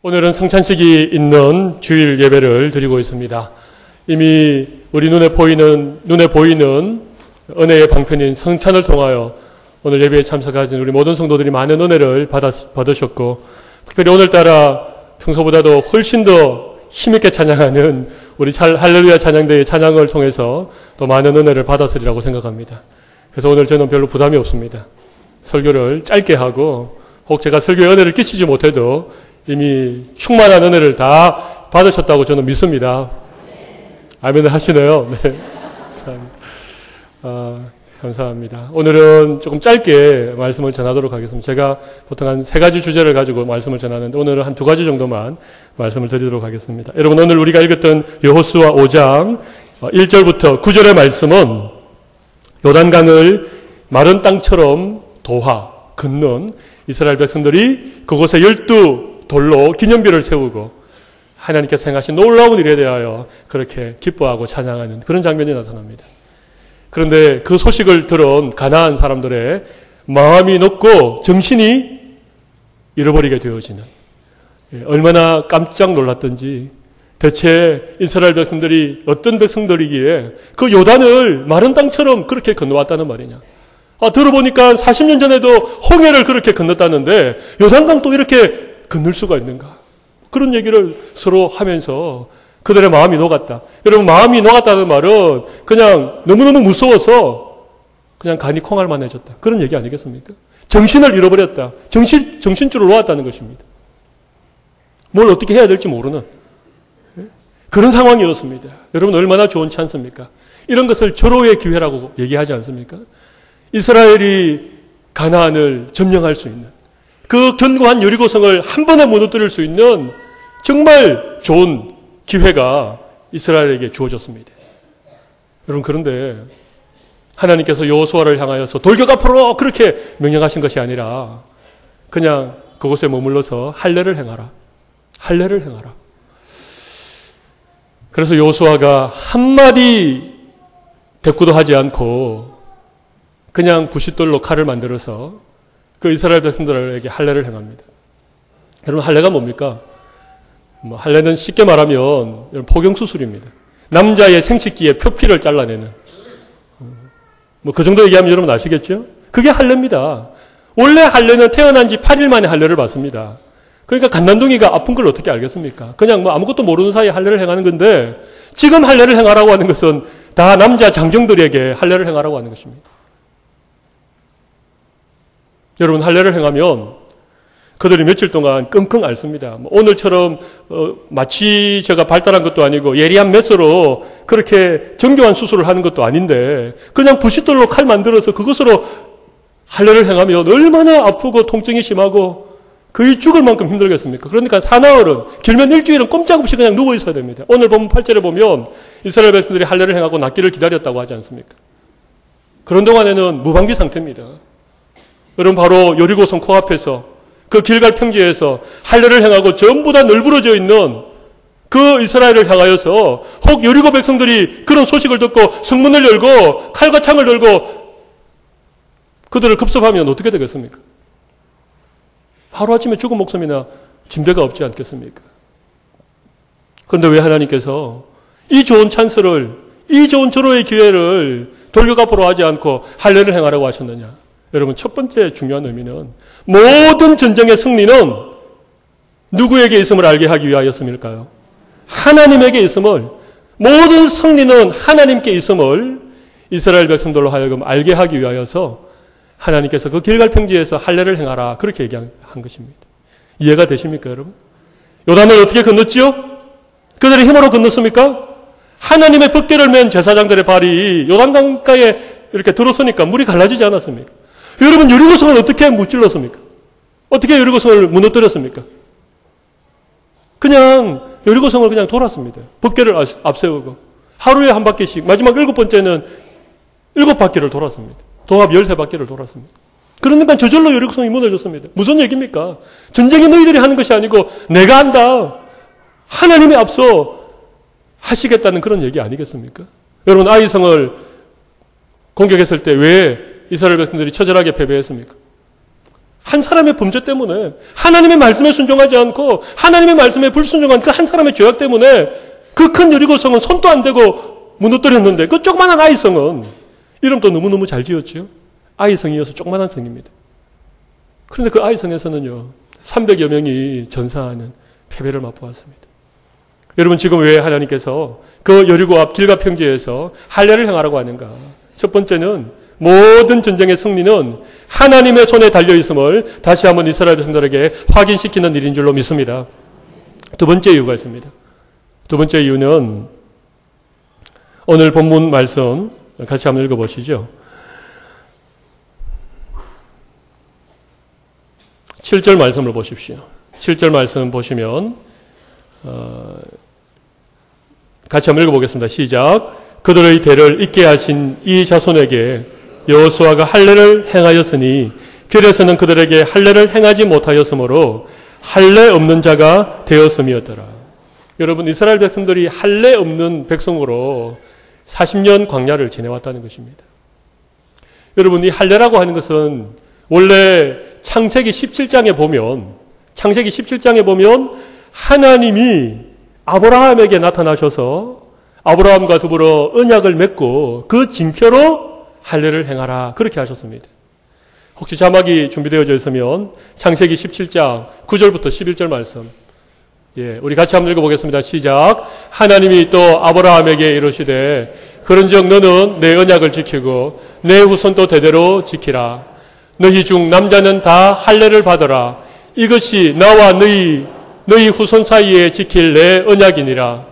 오늘은 성찬식이 있는 주일 예배를 드리고 있습니다. 이미 우리 눈에 보이는 은혜의 방편인 성찬을 통하여 오늘 예배에 참석하신 우리 모든 성도들이 많은 은혜를 받으셨고, 특별히 오늘따라 평소보다도 훨씬 더 힘있게 찬양하는 우리 할렐루야 찬양대의 찬양을 통해서 또 많은 은혜를 받았으리라고 생각합니다. 그래서 오늘 저는 별로 부담이 없습니다. 설교를 짧게 하고, 혹 제가 설교에 은혜를 끼치지 못해도 이미 충만한 은혜를 다 받으셨다고 저는 믿습니다. 아멘을 하시네요. 네. 감사합니다. 감사합니다. 오늘은 조금 짧게 말씀을 전하도록 하겠습니다. 제가 보통 한 3가지 주제를 가지고 말씀을 전하는데 오늘은 한 2가지 정도만 말씀을 드리도록 하겠습니다. 여러분, 오늘 우리가 읽었던 여호수아 5장 1절부터 9절의 말씀은 요단강을 마른 땅처럼 건넌 이스라엘 백성들이 그곳에 12돌로 기념비를 세우고 하나님께서 행하신 놀라운 일에 대하여 그렇게 기뻐하고 찬양하는 그런 장면이 나타납니다. 그런데 그 소식을 들은 가나안 사람들의 마음이 높고 정신이 잃어버리게 되어지는, 얼마나 깜짝 놀랐던지, 대체 이스라엘 백성들이 어떤 백성들이기에 그 요단을 마른 땅처럼 그렇게 건너왔다는 말이냐. 들어보니까 40년 전에도 홍해를 그렇게 건넜다는데 요단강 또 이렇게 건널 수가 있는가. 그런 얘기를 서로 하면서 그들의 마음이 녹았다. 여러분, 마음이 녹았다는 말은 그냥 너무너무 무서워서 그냥 간이 콩알만해졌다. 그런 얘기 아니겠습니까? 정신을 잃어버렸다. 정신줄을 놓았다는 것입니다. 뭘 어떻게 해야 될지 모르는 그런 상황이었습니다. 여러분, 얼마나 좋은 찬스입니까? 이런 것을 절호의 기회라고 얘기하지 않습니까? 이스라엘이 가나안을 점령할 수 있는, 그 견고한 여리고성을 한 번에 무너뜨릴 수 있는 정말 좋은 기회가 이스라엘에게 주어졌습니다. 여러분, 그런데 하나님께서 여호수아를 향하여서 돌격 앞으로 그렇게 명령하신 것이 아니라 그냥 그곳에 머물러서 할례를 행하라. 할례를 행하라. 그래서 여호수아가 한마디 대꾸도 하지 않고 그냥 부싯돌로 칼을 만들어서 그 이스라엘 백성들에게 할례를 행합니다. 여러분, 할례가 뭡니까? 할례는 쉽게 말하면 포경수술입니다. 남자의 생식기의 표피를 잘라내는. 그 정도 얘기하면 여러분 아시겠죠? 그게 할례입니다. 원래 할례는 태어난 지 8일 만에 할례를 받습니다. 그러니까 갓난둥이가 아픈 걸 어떻게 알겠습니까? 그냥 아무것도 모르는 사이에 할례를 행하는 건데, 지금 할례를 행하라고 하는 것은 다 남자 장정들에게 할례를 행하라고 하는 것입니다. 여러분, 할례를 행하면 그들이 며칠 동안 끙끙 앓습니다. 오늘처럼 마취 제가 발달한 것도 아니고 예리한 메스로 그렇게 정교한 수술을 하는 것도 아닌데 그냥 부싯돌로 칼 만들어서 그것으로 할례를 행하면 얼마나 아프고 통증이 심하고 거의 죽을 만큼 힘들겠습니까? 그러니까 사나흘은, 길면 일주일은 꼼짝없이 그냥 누워 있어야 됩니다. 오늘 보면 8절에 보면 이스라엘 백성들이 할례를 행하고 낫기를 기다렸다고 하지 않습니까? 그런 동안에는 무방비 상태입니다. 여러분, 바로 여리고성 코앞에서 그 길갈 평지에서 할례를 행하고 전부 다 널브러져 있는 그 이스라엘을 향하여서 혹 여리고 백성들이 그런 소식을 듣고 성문을 열고 칼과 창을 들고 그들을 급습하면 어떻게 되겠습니까? 하루아침에 죽은 목숨이나 징대가 없지 않겠습니까? 그런데 왜 하나님께서 이 좋은 찬스를, 이 좋은 절호의 기회를 돌격 앞으로 하지 않고 할례를 행하라고 하셨느냐? 여러분, 첫 번째 중요한 의미는 모든 전쟁의 승리는 누구에게 있음을 알게 하기 위하였음일까요? 하나님에게 있음을, 모든 승리는 하나님께 있음을 이스라엘 백성들로 하여금 알게 하기 위하여서 하나님께서 그 길갈 평지에서 할례를 행하라, 그렇게 얘기한 것입니다. 이해가 되십니까, 여러분? 요단을 어떻게 건넜지요? 그들의 힘으로 건넜습니까? 하나님의 법궤를 맨 제사장들의 발이 요단강가에 이렇게 들어서니까 물이 갈라지지 않았습니까? 여러분, 여리고성을 어떻게 무찔렀습니까? 어떻게 여리고성을 무너뜨렸습니까? 그냥 여리고성을 그냥 돌았습니다. 법궤를 앞세우고 하루에 한 바퀴씩, 마지막 7번째는 7바퀴를 돌았습니다. 도합 13바퀴를 돌았습니다. 그러니까 저절로 여리고성이 무너졌습니다. 무슨 얘기입니까? 전쟁이 너희들이 하는 것이 아니고 내가 한다. 하나님이 앞서 하시겠다는 그런 얘기 아니겠습니까? 여러분, 아이성을 공격했을 때 왜 이스라엘 백성들이 처절하게 패배했습니까? 한 사람의 범죄 때문에, 하나님의 말씀에 순종하지 않고 하나님의 말씀에 불순종한 그 한 사람의 죄악 때문에 그 큰 여리고성은 손도 안 대고 무너뜨렸는데 그 조그마한 아이성은 이름도 너무너무 잘 지었죠. 아이성이어서 조그마한 성입니다. 그런데 그 아이성에서는요, 300여 명이 전사하는 패배를 맛보았습니다. 여러분, 지금 왜 하나님께서 그 여리고 앞 길가 평지에서 할례를 행하라고 하는가? 첫 번째는 모든 전쟁의 승리는 하나님의 손에 달려있음을 다시 한번 이스라엘 백성들에게 확인시키는 일인 줄로 믿습니다. 두 번째 이유가 있습니다. 두 번째 이유는 오늘 본문 말씀 같이 한번 읽어보시죠. 7절 말씀을 보십시오. 7절 말씀 보시면 같이 한번 읽어보겠습니다. 시작. 그들의 대를 잇게 하신 이 자손에게 여호수아가 할례를 행하였으니 길에서는 그들에게 할례를 행하지 못하였으므로 할례 없는 자가 되었음이었더라. 여러분, 이스라엘 백성들이 할례 없는 백성으로 40년 광야를 지내왔다는 것입니다. 여러분, 이 할례라고 하는 것은 원래 창세기 17장에 보면 하나님이 아브라함에게 나타나셔서 아브라함과 더불어 언약을 맺고 그 징표로 할례를 행하라, 그렇게 하셨습니다. 혹시 자막이 준비되어져 있으면 창세기 17장 9절부터 11절 말씀, 우리 같이 한번 읽어보겠습니다. 시작. 하나님이 또 아브라함에게 이르시되 그런즉 너는 내 언약을 지키고 내 후손도 대대로 지키라. 너희 중 남자는 다 할례를 받으라. 이것이 나와 너희 후손 사이에 지킬 내 언약이니라.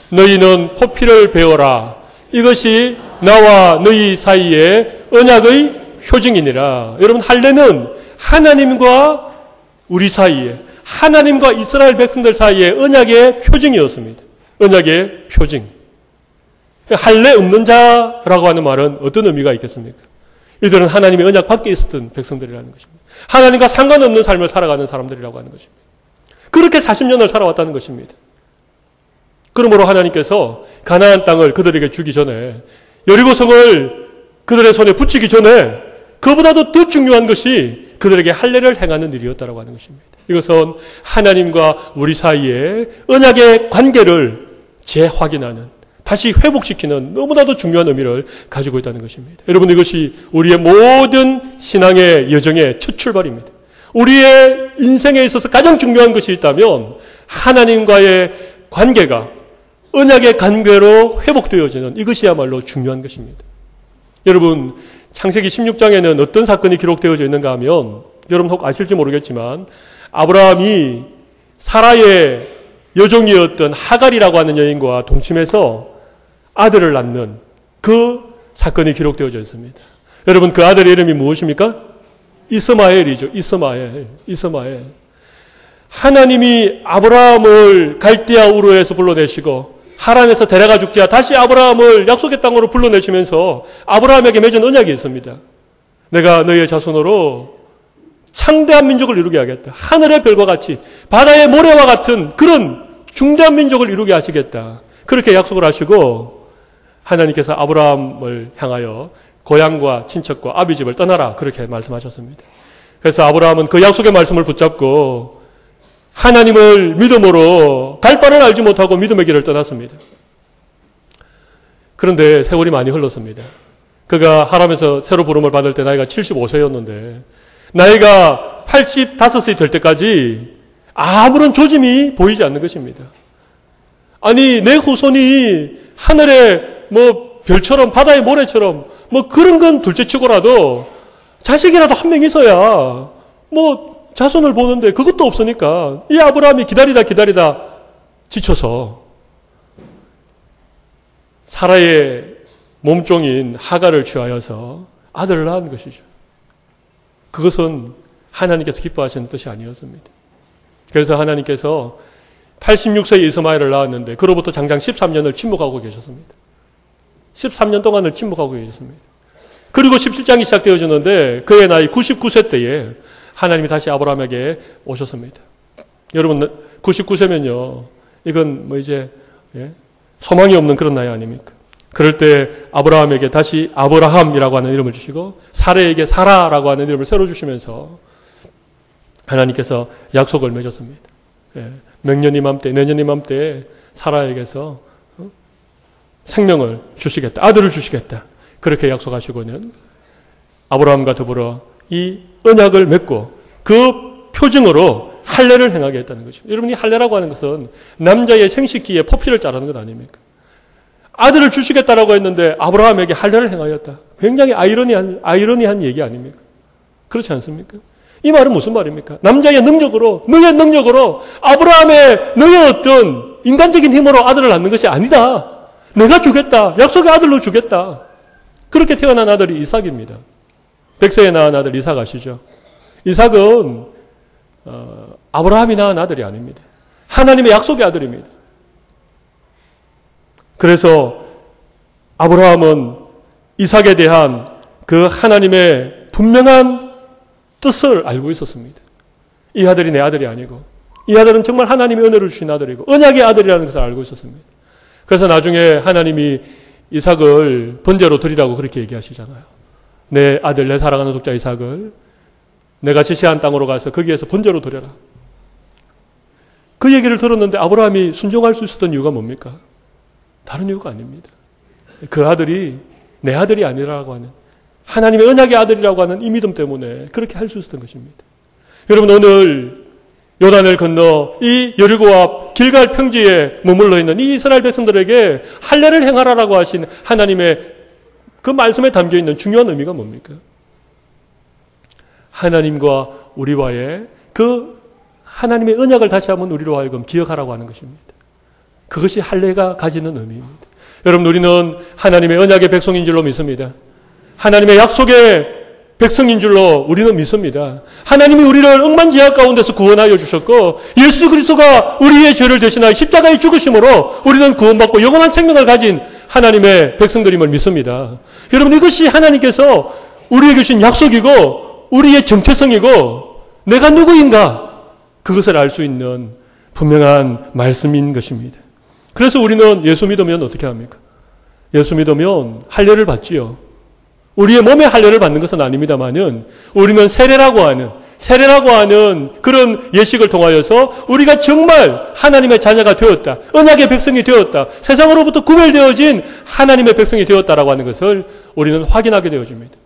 너희는 포피를 베어라. 이것이 나와 너희 사이에 언약의 표징이니라. 여러분, 할례는 하나님과 우리 사이에, 하나님과 이스라엘 백성들 사이에 언약의 표징이었습니다. 언약의 표징. 할례 없는 자라고 하는 말은 어떤 의미가 있겠습니까? 이들은 하나님의 언약 밖에 있었던 백성들이라는 것입니다. 하나님과 상관없는 삶을 살아가는 사람들이라고 하는 것입니다. 그렇게 40년을 살아왔다는 것입니다. 그러므로 하나님께서 가나안 땅을 그들에게 주기 전에, 여리고성을 그들의 손에 붙이기 전에 그보다도 더 중요한 것이 그들에게 할례를 행하는 일이었다고 하는 것입니다. 이것은 하나님과 우리 사이에 언약의 관계를 재확인하는, 다시 회복시키는 너무나도 중요한 의미를 가지고 있다는 것입니다. 여러분, 이것이 우리의 모든 신앙의 여정의 첫 출발입니다. 우리의 인생에 있어서 가장 중요한 것이 있다면 하나님과의 관계가 언약의 관계로 회복되어지는, 이것이야말로 중요한 것입니다. 여러분, 창세기 16장에는 어떤 사건이 기록되어져 있는가 하면, 여러분 혹 아실지 모르겠지만 아브라함이 사라의 여종이었던 하갈이라고 하는 여인과 동침해서 아들을 낳는 그 사건이 기록되어져 있습니다. 여러분, 그 아들의 이름이 무엇입니까? 이스마엘이죠. 이스마엘. 하나님이 아브라함을 갈대아 우르에서 불러내시고 하란에서 데려가 죽자 다시 아브라함을 약속의 땅으로 불러내시면서 아브라함에게 맺은 언약이 있습니다. 내가 너희의 자손으로 창대한 민족을 이루게 하겠다. 하늘의 별과 같이 바다의 모래와 같은 그런 중대한 민족을 이루게 하시겠다. 그렇게 약속을 하시고 하나님께서 아브라함을 향하여 고향과 친척과 아비집을 떠나라, 그렇게 말씀하셨습니다. 그래서 아브라함은 그 약속의 말씀을 붙잡고 하나님을 믿음으로 갈 바를 알지 못하고 믿음의 길을 떠났습니다. 그런데 세월이 많이 흘렀습니다. 그가 하람에서 새로 부름을 받을 때 나이가 75세였는데 나이가 85세 될 때까지 아무런 조짐이 보이지 않는 것입니다. 아니, 내 후손이 하늘의 별처럼, 바다의 모래처럼 그런 건 둘째치고라도 자식이라도 한 명 있어야 자손을 보는데 그것도 없으니까 이 아브라함이 기다리다 지쳐서 사라의 몸종인 하갈을 취하여서 아들을 낳은 것이죠. 그것은 하나님께서 기뻐하시는 뜻이 아니었습니다. 그래서 하나님께서 86세의 이스마엘을 낳았는데 그로부터 장장 13년을 침묵하고 계셨습니다. 13년 동안을 침묵하고 계셨습니다. 그리고 17장이 시작되어졌는데 그의 나이 99세 때에 하나님이 다시 아브라함에게 오셨습니다. 여러분, 99세면요, 이건 소망이 없는 그런 나이 아닙니까? 그럴 때 아브라함에게 다시 아브라함이라고 하는 이름을 주시고 사라에게 사라라고 하는 이름을 새로 주시면서 하나님께서 약속을 맺었습니다. 명년 이맘때, 내년 이맘때에 사라에게서 생명을 주시겠다. 아들을 주시겠다. 그렇게 약속하시고는 아브라함과 더불어 이 언약을 맺고 그 표징으로 할례를 행하게 했다는 것입니다. 여러분, 이 할례라고 하는 것은 남자의 생식기에 포피를 자르는 것 아닙니까? 아들을 주시겠다라고 했는데 아브라함에게 할례를 행하였다. 굉장히 아이러니한 얘기 아닙니까? 그렇지 않습니까? 이 말은 무슨 말입니까? 남자의 능력으로, 너의 능력으로 아브라함의 너의 어떤 인간적인 힘으로 아들을 낳는 것이 아니다. 내가 주겠다. 약속의 아들로 주겠다. 그렇게 태어난 아들이 이삭입니다. 백세에 낳은 아들 이삭 아시죠? 이삭은 아브라함이 낳은 아들이 아닙니다. 하나님의 약속의 아들입니다. 그래서 아브라함은 이삭에 대한 그 하나님의 분명한 뜻을 알고 있었습니다. 이 아들이 내 아들이 아니고 이 아들은 정말 하나님의 은혜를 주신 아들이고 언약의 아들이라는 것을 알고 있었습니다. 그래서 나중에 하나님이 이삭을 번제로 드리라고 그렇게 얘기하시잖아요. 내 아들, 내 사랑하는 독자 이삭을 내가 지시한 땅으로 가서 거기에서 번제로 드려라. 그 얘기를 들었는데 아브라함이 순종할 수 있었던 이유가 뭡니까? 다른 이유가 아닙니다. 그 아들이 내 아들이 아니라고 하는 하나님의 언약의 아들이라고 하는 이 믿음 때문에 그렇게 할 수 있었던 것입니다. 여러분, 오늘 요단을 건너 이 여리고 앞 길갈 평지에 머물러 있는 이 이스라엘 백성들에게 할례를 행하라라고 하신 하나님의 그 말씀에 담겨 있는 중요한 의미가 뭡니까? 하나님과 우리와의 그 하나님의 언약을 다시 한번 우리로 하여금 기억하라고 하는 것입니다. 그것이 할례가 가지는 의미입니다. 여러분, 우리는 하나님의 언약의 백성인 줄로 믿습니다. 하나님의 약속의 백성인 줄로 우리는 믿습니다. 하나님이 우리를 억만지하 가운데서 구원하여 주셨고 예수 그리스도가 우리의 죄를 대신하여 십자가에 죽으심으로 우리는 구원받고 영원한 생명을 가진 하나님의 백성들임을 믿습니다. 여러분, 이것이 하나님께서 우리에게 주신 약속이고 우리의 정체성이고 내가 누구인가 그것을 알 수 있는 분명한 말씀인 것입니다. 그래서 우리는 예수 믿으면 어떻게 합니까? 예수 믿으면 할례를 받지요. 우리의 몸에 할례를 받는 것은 아닙니다만은 우리는 세례라고 하는 그런 예식을 통하여서 우리가 정말 하나님의 자녀가 되었다. 언약의 백성이 되었다. 세상으로부터 구별되어진 하나님의 백성이 되었다라고 하는 것을 우리는 확인하게 되어집니다.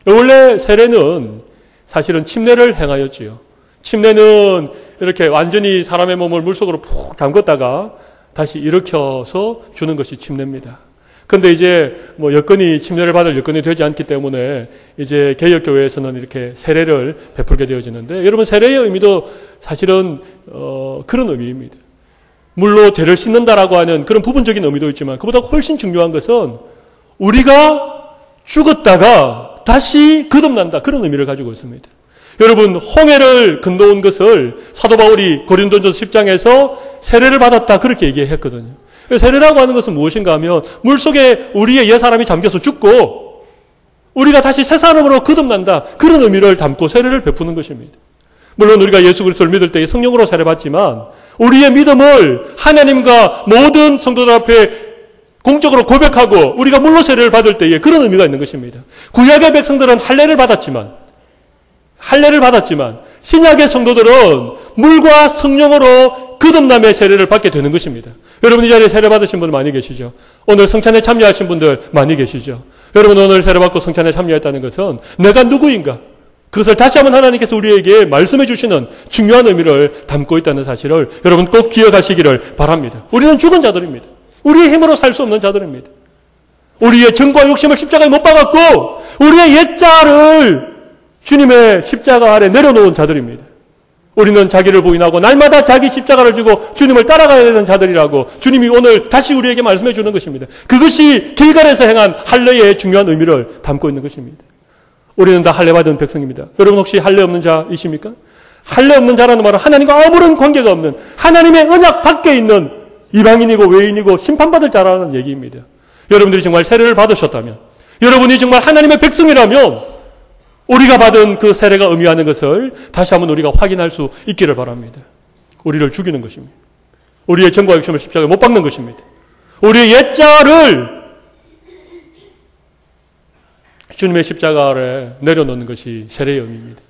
원래 세례는 사실은 침례를 행하였지요. 침례는 이렇게 완전히 사람의 몸을 물속으로 푹 잠궜다가 다시 일으켜서 주는 것이 침례입니다. 근데 이제 여건이 침례를 받을 여건이 되지 않기 때문에 이제 개혁교회에서는 이렇게 세례를 베풀게 되어지는데 여러분, 세례의 의미도 사실은 그런 의미입니다. 물로 죄를 씻는다라고 하는 그런 부분적인 의미도 있지만 그보다 훨씬 중요한 것은 우리가 죽었다가 다시 거듭난다, 그런 의미를 가지고 있습니다. 여러분, 홍해를 건너온 것을 사도 바울이 고린도전서 10장에서 세례를 받았다 그렇게 얘기했거든요. 세례라고 하는 것은 무엇인가 하면 물속에 우리의 옛사람이 잠겨서 죽고 우리가 다시 새 사람으로 거듭난다, 그런 의미를 담고 세례를 베푸는 것입니다. 물론 우리가 예수 그리스도를 믿을 때에 성령으로 세례받지만 우리의 믿음을 하나님과 모든 성도들 앞에 공적으로 고백하고 우리가 물로 세례를 받을 때에 그런 의미가 있는 것입니다. 구약의 백성들은 할례를 받았지만 신약의 성도들은 물과 성령으로 거듭남의 세례를 받게 되는 것입니다. 여러분, 이 자리에 세례 받으신 분 많이 계시죠? 오늘 성찬에 참여하신 분들 많이 계시죠? 여러분, 오늘 세례 받고 성찬에 참여했다는 것은 내가 누구인가? 그것을 다시 한번 하나님께서 우리에게 말씀해 주시는 중요한 의미를 담고 있다는 사실을 여러분 꼭 기억하시기를 바랍니다. 우리는 죽은 자들입니다. 우리의 힘으로 살 수 없는 자들입니다. 우리의 정과 욕심을 십자가에 못 박았고 우리의 옛자를 주님의 십자가 아래 내려놓은 자들입니다. 우리는 자기를 부인하고 날마다 자기 십자가를 지고 주님을 따라가야 되는 자들이라고 주님이 오늘 다시 우리에게 말씀해 주는 것입니다. 그것이 길갈에서 행한 할례의 중요한 의미를 담고 있는 것입니다. 우리는 다 할례 받은 백성입니다. 여러분, 혹시 할례 없는 자이십니까? 할례 없는 자라는 말은 하나님과 아무런 관계가 없는 하나님의 언약 밖에 있는 이방인이고 외인이고 심판받을 자라는 얘기입니다. 여러분들이 정말 세례를 받으셨다면, 여러분이 정말 하나님의 백성이라면 우리가 받은 그 세례가 의미하는 것을 다시 한번 우리가 확인할 수 있기를 바랍니다. 우리를 죽이는 것입니다. 우리의 정과 욕심을 십자가에 못 박는 것입니다. 우리의 옛자를 주님의 십자가 아래 내려놓는 것이 세례의 의미입니다.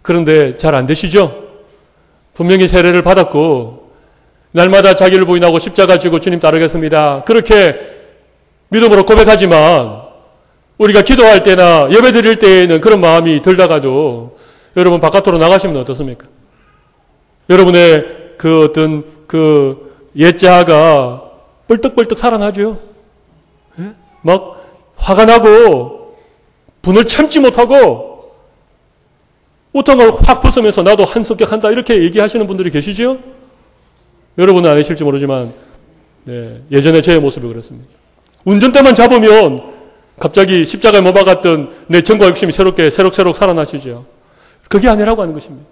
그런데 잘 안 되시죠? 분명히 세례를 받았고 날마다 자기를 부인하고 십자가 지고 주님 따르겠습니다. 그렇게 믿음으로 고백하지만 우리가 기도할 때나 예배 드릴 때에는 그런 마음이 들다가도 여러분 바깥으로 나가시면 어떻습니까? 여러분의 그 어떤 그 옛자아가 뻘떡뻘떡 살아나죠. 예? 막 화가 나고 분을 참지 못하고 옷장을 확 벗으면서 나도 한성격한다 이렇게 얘기하시는 분들이 계시죠? 여러분은 아니실지 모르지만 네, 예전에 제 모습이 그랬습니다. 운전대만 잡으면 갑자기 십자가에 못 박았던 내 정과 욕심이 새록새록 살아나시죠. 그게 아니라고 하는 것입니다.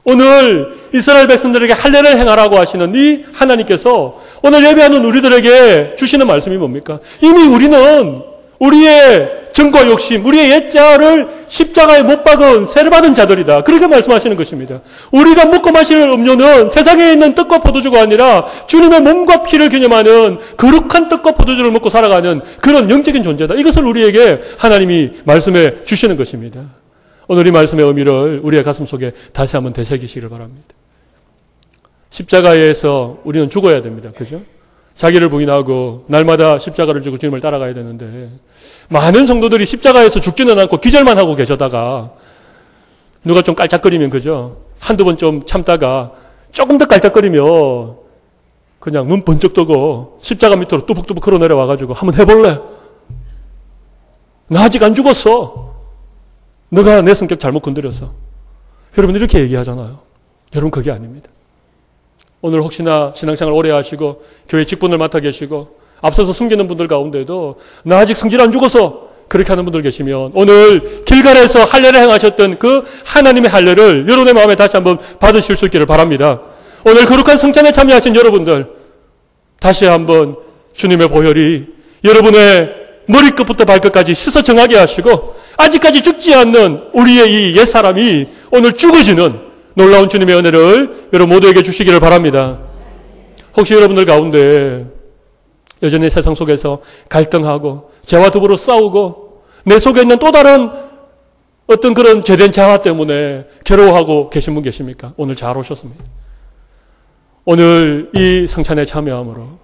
오늘 이스라엘 백성들에게 할례를 행하라고 하시는 이 하나님께서 오늘 예배하는 우리들에게 주시는 말씀이 뭡니까? 이미 우리는 우리의 정과 욕심, 우리의 옛자를 십자가에 못 박은 세례 받은 자들이다. 그렇게 말씀하시는 것입니다. 우리가 먹고 마실 음료는 세상에 있는 떡과 포도주가 아니라 주님의 몸과 피를 기념하는 거룩한 떡과 포도주를 먹고 살아가는 그런 영적인 존재다. 이것을 우리에게 하나님이 말씀해 주시는 것입니다. 오늘 이 말씀의 의미를 우리의 가슴 속에 다시 한번 되새기시기를 바랍니다. 십자가에서 우리는 죽어야 됩니다. 그죠? 자기를 부인하고 날마다 십자가를 지고 주님을 따라가야 되는데 많은 성도들이 십자가에서 죽지는 않고 기절만 하고 계시다가 누가 좀 깔짝거리면 그죠? 한두 번 좀 참다가 조금 더 깔짝거리면 그냥 눈 번쩍 뜨고 십자가 밑으로 뚜벅뚜벅 걸어 내려와가지고 한번 해볼래? 나 아직 안 죽었어. 너가 내 성격 잘못 건드렸어. 여러분 이렇게 얘기하잖아요. 여러분 그게 아닙니다. 오늘 혹시나 신앙생활 오래 하시고 교회 직분을 맡아 계시고 앞서서 숨기는 분들 가운데도 나 아직 성질 안 죽어서 그렇게 하는 분들 계시면 오늘 길갈에서 할례를 행하셨던 그 하나님의 할례를 여러분의 마음에 다시 한번 받으실 수 있기를 바랍니다. 오늘 거룩한 성찬에 참여하신 여러분들 다시 한번 주님의 보혈이 여러분의 머리끝부터 발끝까지 씻어 정하게 하시고 아직까지 죽지 않는 우리의 이 옛사람이 오늘 죽어지는 놀라운 주님의 은혜를 여러분 모두에게 주시기를 바랍니다. 혹시 여러분들 가운데 여전히 세상 속에서 갈등하고 죄와 더불어 싸우고 내 속에 있는 또 다른 어떤 그런 죄된 자아 때문에 괴로워하고 계신 분 계십니까? 오늘 잘 오셨습니다. 오늘 이 성찬에 참여함으로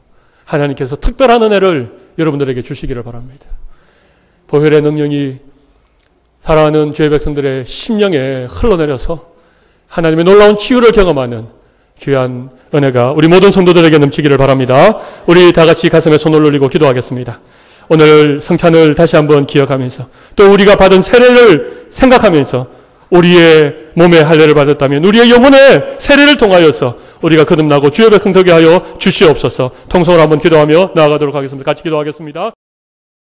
하나님께서 특별한 은혜를 여러분들에게 주시기를 바랍니다. 보혈의 능력이 사랑하는 주의 백성들의 심령에 흘러내려서 하나님의 놀라운 치유를 경험하는 귀한 은혜가 우리 모든 성도들에게 넘치기를 바랍니다. 우리 다 같이 가슴에 손을 올리고 기도하겠습니다. 오늘 성찬을 다시 한번 기억하면서 또 우리가 받은 세례를 생각하면서 우리의 몸에 할례를 받았다면 우리의 영혼의 세례를 통하여서 우리가 거듭나고 주의 백성 되게 하여 주시옵소서. 통성으로 한번 기도하며 나아가도록 하겠습니다. 같이 기도하겠습니다.